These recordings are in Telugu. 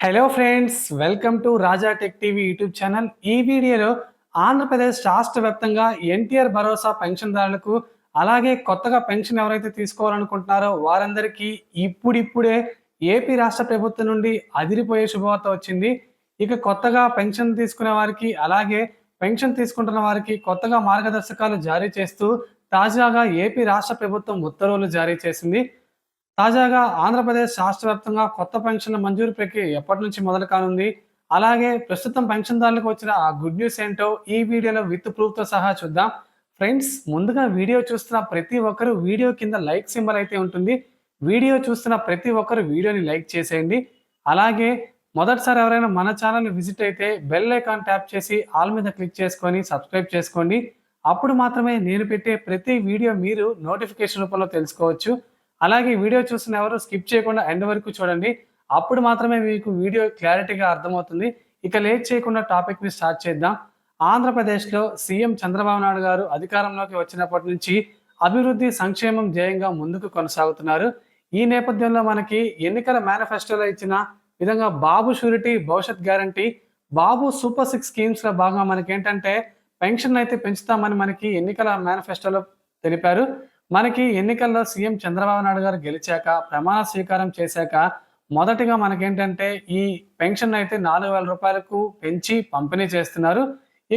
Hello friends, welcome to Raja tech TV YouTube channel. ఈ వీడియోలో ఆంధ్రప్రదేశ్ రాష్ట్ర వ్యాప్తంగా ఎన్టీఆర్ భరోసా పెన్షన్దారులకు, అలాగే కొత్తగా పెన్షన్ ఎవరైతే తీసుకోవాలనుకుంటున్నారో వారందరికీ ఇప్పుడిప్పుడే ఏపీ రాష్ట్ర ప్రభుత్వం నుండి అదిరిపోయే శుభవార్త వచ్చింది. ఇక కొత్తగా పెన్షన్ తీసుకునే వారికి, అలాగే పెన్షన్ తీసుకుంటున్న వారికి కొత్తగా మార్గదర్శకాలు జారీ చేస్తూ తాజాగా ఏపీ రాష్ట్ర ప్రభుత్వం ఉత్తర్వులు జారీ చేసింది. తాజాగా ఆంధ్రప్రదేశ్ రాష్ట్ర వ్యాప్తంగా కొత్త పెన్షన్ల మంజూరు ప్రక్రియ ఎప్పటి నుంచి మొదలు కానుంది, అలాగే ప్రస్తుతం పెన్షన్దారులకు వచ్చిన ఆ గుడ్ న్యూస్ ఏంటో ఈ వీడియోలో విత్ ప్రూఫ్తో సహా చూద్దాం. ఫ్రెండ్స్, ముందుగా వీడియో చూస్తున్న ప్రతి ఒక్కరు వీడియో కింద లైక్ సింబల్ అయితే ఉంటుంది. వీడియో చూస్తున్న ప్రతి ఒక్కరు వీడియోని లైక్ చేసేయండి. అలాగే మొదటిసారి ఎవరైనా మన ఛానల్ని విజిట్ అయితే బెల్ ఐకాన్ ట్యాప్ చేసి ఆల్ మీద క్లిక్ చేసుకొని సబ్స్క్రైబ్ చేసుకోండి. అప్పుడు మాత్రమే నేను పెట్టే ప్రతి వీడియో మీరు నోటిఫికేషన్ రూపంలో తెలుసుకోవచ్చు. అలాగే వీడియో చూస్తున్న ఎవరు స్కిప్ చేయకుండా ఎండ్ వరకు చూడండి. అప్పుడు మాత్రమే మీకు వీడియో క్లారిటీగా అర్థమవుతుంది. ఇక లేట్ చేయకుండా టాపిక్ని స్టార్ట్ చేద్దాం. ఆంధ్రప్రదేశ్లో సీఎం చంద్రబాబు నాయుడు గారు అధికారంలోకి వచ్చినప్పటి నుంచి అభివృద్ధి సంక్షేమం ధ్యేయంగా ముందుకు కొనసాగుతున్నారు. ఈ నేపథ్యంలో మనకి ఎన్నికల మేనిఫెస్టోలో ఇచ్చిన విధంగా బాబు షూరిటీ, భవిష్యత్ గ్యారంటీ, బాబు సూపర్ 6 స్కీమ్స్లో భాగంగా మనకేంటంటే పెన్షన్ అయితే పెంచుతామని మనకి ఎన్నికల మేనిఫెస్టోలో తెలిపారు. మనకి ఎన్నికల్లో సీఎం చంద్రబాబు నాయుడు గారు గెలిచాక, ప్రమాణ స్వీకారం చేశాక మొదటిగా మనకేంటంటే ఈ పెన్షన్ అయితే 4,000 రూపాయలకు పెంచి పంపిణీ చేస్తున్నారు.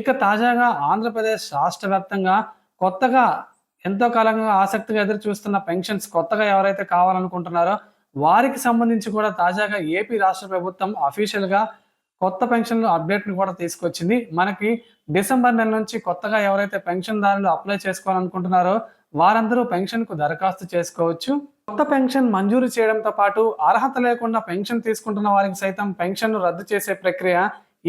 ఇక తాజాగా ఆంధ్రప్రదేశ్ రాష్ట్ర వ్యాప్తంగా కొత్తగా ఎంతో కాలంగా ఆసక్తిగా ఎదురు చూస్తున్న పెన్షన్స్ కొత్తగా ఎవరైతే కావాలనుకుంటున్నారో వారికి సంబంధించి కూడా తాజాగా ఏపీ రాష్ట్ర ప్రభుత్వం అఫీషియల్గా కొత్త పెన్షన్లు అప్డేట్ని కూడా తీసుకొచ్చింది. మనకి డిసెంబర్ నెల నుంచి కొత్తగా ఎవరైతే పెన్షన్దారులు అప్లై చేసుకోవాలనుకుంటున్నారో వారందరూ పెన్షన్కు దరఖాస్తు చేసుకోవచ్చు. కొత్త పెన్షన్ మంజూరు చేయడంతో పాటు అర్హత లేకుండా పెన్షన్ తీసుకుంటున్న వారికి సైతం పెన్షన్ను రద్దు చేసే ప్రక్రియ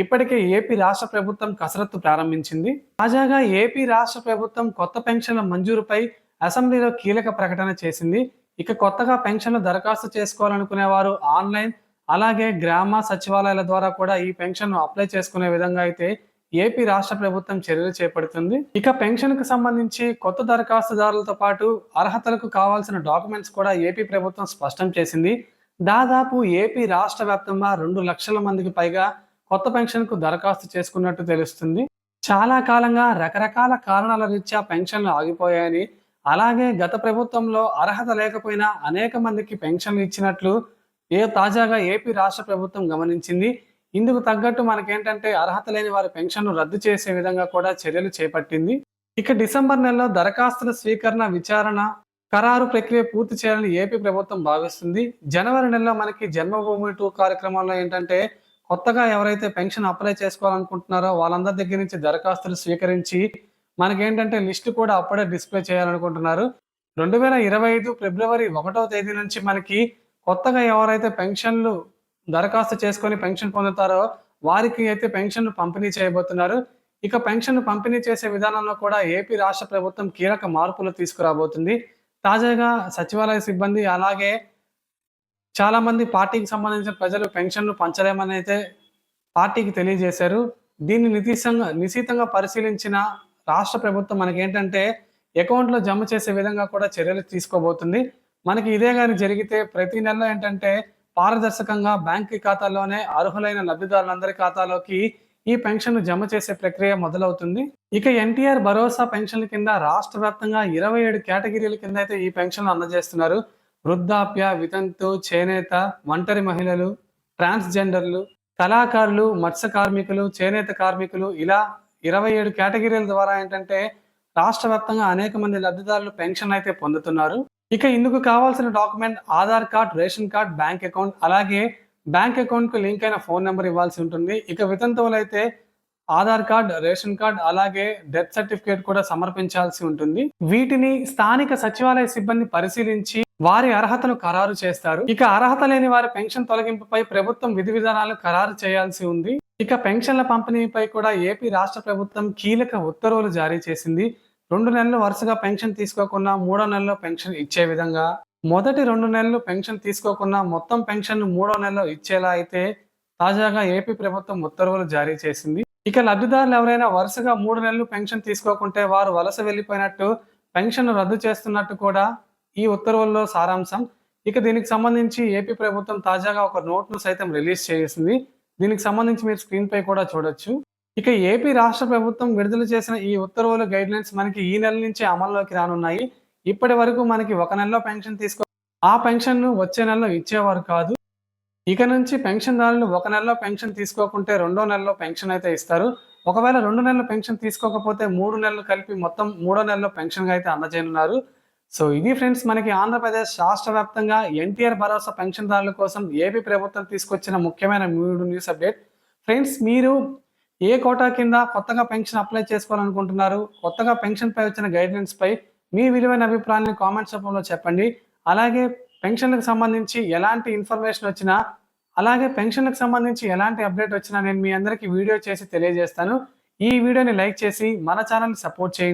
ఇప్పటికే ఏపీ రాష్ట్ర ప్రభుత్వం కసరత్తు ప్రారంభించింది. తాజాగా ఏపీ రాష్ట్ర ప్రభుత్వం కొత్త పెన్షన్ల మంజూరుపై అసెంబ్లీలో కీలక ప్రకటన చేసింది. ఇక కొత్తగా పెన్షన్లు దరఖాస్తు చేసుకోవాలనుకునే వారు ఆన్లైన్, అలాగే గ్రామ సచివాలయాల ద్వారా కూడా ఈ పెన్షన్ను అప్లై చేసుకునే విధంగా అయితే ఏపీ రాష్ట్ర ప్రభుత్వం చర్యలు చేపడుతుంది. ఇక పెన్షన్ కు సంబంధించి కొత్త దరఖాస్తుదారులతో పాటు అర్హతలకు కావాల్సిన డాక్యుమెంట్స్ కూడా ఏపీ ప్రభుత్వం స్పష్టం చేసింది. దాదాపు ఏపీ రాష్ట్ర వ్యాప్తంగా 2 లక్షల మందికి పైగా కొత్త పెన్షన్ కు దరఖాస్తు చేసుకున్నట్టు తెలుస్తుంది. చాలా కాలంగా రకరకాల కారణాల రీత్యా పెన్షన్లు ఆగిపోయాయని, అలాగే గత ప్రభుత్వంలో అర్హత లేకపోయినా అనేక మందికి పెన్షన్లు ఇచ్చినట్లు తాజాగా ఏపీ రాష్ట్ర ప్రభుత్వం గమనించింది. ఇందుకు తగ్గట్టు మనకేంటంటే అర్హత లేని వారి పెన్షన్ను రద్దు చేసే విధంగా కూడా చర్యలు చేపట్టింది. ఇక డిసెంబర్ నెలలో దరఖాస్తుల స్వీకరణ, విచారణ, ఖరారు ప్రక్రియ పూర్తి చేయాలని ఏపీ ప్రభుత్వం భావిస్తుంది. జనవరి నెలలో మనకి జన్మభూమి 2 కార్యక్రమంలో ఏంటంటే కొత్తగా ఎవరైతే పెన్షన్ అప్లై చేసుకోవాలనుకుంటున్నారో వాళ్ళందరి దగ్గర నుంచి దరఖాస్తులు స్వీకరించి మనకేంటంటే లిస్టు కూడా అప్పుడే డిస్ప్లే చేయాలనుకుంటున్నారు. 2025 ఫిబ్రవరి 1వ తేదీ నుంచి మనకి కొత్తగా ఎవరైతే పెన్షన్లు దరఖాస్తు చేసుకొని పెన్షన్ పొందుతారో వారికి అయితే పెన్షన్ పంపిణీ చేయబోతున్నారు. ఇక పెన్షన్ పంపిణీ చేసే విధానంలో కూడా ఏపీ రాష్ట్ర ప్రభుత్వం కీలక మార్పులు తీసుకురాబోతుంది. తాజాగా సచివాలయ సిబ్బంది, అలాగే చాలా మంది పార్టీకి సంబంధించిన ప్రజలు పెన్షన్లు పంచలేమని అయితే పార్టీకి తెలియజేశారు. దీన్ని నిశితంగా పరిశీలించిన రాష్ట్ర ప్రభుత్వం మనకేంటంటే అకౌంట్లో జమ చేసే విధంగా కూడా చర్యలు తీసుకోబోతుంది. మనకి ఇదే కానీ జరిగితే ప్రతి నెలలో ఏంటంటే పారదర్శకంగా బ్యాంకు ఖాతాల్లోనే అర్హులైన లబ్ధిదారులందరి ఖాతాలోకి ఈ పెన్షన్ జమ చేసే ప్రక్రియ మొదలవుతుంది. ఇక ఎన్టీఆర్ భరోసా పెన్షన్ల కింద రాష్ట్ర వ్యాప్తంగా 27 కేటగిరీల కింద అయితే ఈ పెన్షన్లు అందజేస్తున్నారు. వృద్ధాప్య, వితంతు, చేనేత, ఒంటరి మహిళలు, ట్రాన్స్జెండర్లు, కళాకారులు, మత్స్య కార్మికులు, చేనేత కార్మికులు, ఇలా 27 కేటగిరీల ద్వారా ఏంటంటే రాష్ట్ర వ్యాప్తంగా అనేక మంది లబ్ధిదారులు పెన్షన్ అయితే పొందుతున్నారు. ఇక ఇందుకు కావాల్సిన document Aadhaar card, ration card, bank account, అలాగే బ్యాంక్ అకౌంట్ కు లింక్ అయిన ఫోన్ నెంబర్ ఇవ్వాల్సి ఉంటుంది. ఇక వితంతువులు అయితే ఆధార్ కార్డ్, రేషన్ కార్డ్, అలాగే డెత్ సర్టిఫికేట్ కూడా సమర్పించాల్సి ఉంటుంది. వీటిని స్థానిక సచివాలయ సిబ్బంది పరిశీలించి వారి అర్హతను ఖరారు చేస్తారు. ఇక అర్హత లేని వారి పెన్షన్ తొలగింపుపై ప్రభుత్వం విధి విధానాలు ఖరారు చేయాల్సి ఉంది. ఇక పెన్షన్ల పంపిణీపై కూడా ఏపీ రాష్ట్ర ప్రభుత్వం కీలక ఉత్తర్వులు జారీ చేసింది. 2 నెలలు వరుసగా పెన్షన్ తీసుకోకుండా 3వ నెలలో పెన్షన్ ఇచ్చే విధంగా, మొదటి 2 నెలలు పెన్షన్ తీసుకోకుండా మొత్తం పెన్షన్ 3వ నెలలో ఇచ్చేలా అయితే తాజాగా ఏపీ ప్రభుత్వం ఉత్తర్వులు జారీ చేసింది. ఇక లబ్ధిదారులు ఎవరైనా వరుసగా 3 నెలలు పెన్షన్ తీసుకోకుంటే వారు వలస వెళ్ళిపోయినట్టు, పెన్షన్ రద్దు చేస్తున్నట్టు కూడా ఈ ఉత్తర్వుల్లో సారాంశం. ఇక దీనికి సంబంధించి ఏపీ ప్రభుత్వం తాజాగా ఒక నోట్‌ను సైతం రిలీజ్ చేసింది. దీనికి సంబంధించి మీరు స్క్రీన్‌పై కూడా చూడొచ్చు. ఇక ఏపీ రాష్ట్ర ప్రభుత్వం విడుదల చేసిన ఈ ఉత్తర్వులు గైడ్‌లైన్స్ మనకి ఈ నెల నుంచే అమల్లోకి రానున్నాయి. ఇప్పటి వరకు మనకి ఒక నెలలో పెన్షన్ ఆ పెన్షన్‌ను వచ్చే నెలలో ఇచ్చేవారు కాదు. ఇక నుంచి పెన్షన్‌దారులు ఒక నెలలో పెన్షన్ తీసుకోకుంటే రెండో నెలలో పెన్షన్ అయితే ఇస్తారు. ఒకవేళ 2 నెలలు పెన్షన్ తీసుకోకపోతే 3 నెలలు కలిపి మొత్తం మూడో నెలలో పెన్షన్‌గా అయితే అందజేయనున్నారు. సో ఇది ఫ్రెండ్స్ మనకి ఆంధ్రప్రదేశ్ రాష్ట్ర వ్యాప్తంగా ఎన్టీఆర్ భరోసా పెన్షన్‌దారుల కోసం ఏపీ ప్రభుత్వం తీసుకొచ్చిన ముఖ్యమైన 3 న్యూస్ అప్డేట్. ఫ్రెండ్స్ మీరు ఏ కోటా కింద కొత్తగా పెన్షన్ అప్లై చేసుకోవాలనుకుంటున్నారు? కొత్తగా పెన్షన్‌పై వచ్చిన గైడ్‌లైన్స్‌పై మీ విలువైన అభిప్రాయాన్ని కామెంట్స్ రూపంలో చెప్పండి. అలాగే పెన్షన్‌లకు సంబంధించి ఎలాంటి ఇన్ఫర్మేషన్ వచ్చినా, అలాగే పెన్షన్‌లకు సంబంధించి ఎలాంటి అప్డేట్ వచ్చినా నేను మీ అందరికీ వీడియో చేసి తెలియజేస్తాను. ఈ వీడియోని లైక్ చేసి మన ఛానల్‌ని సపోర్ట్ చేయండి.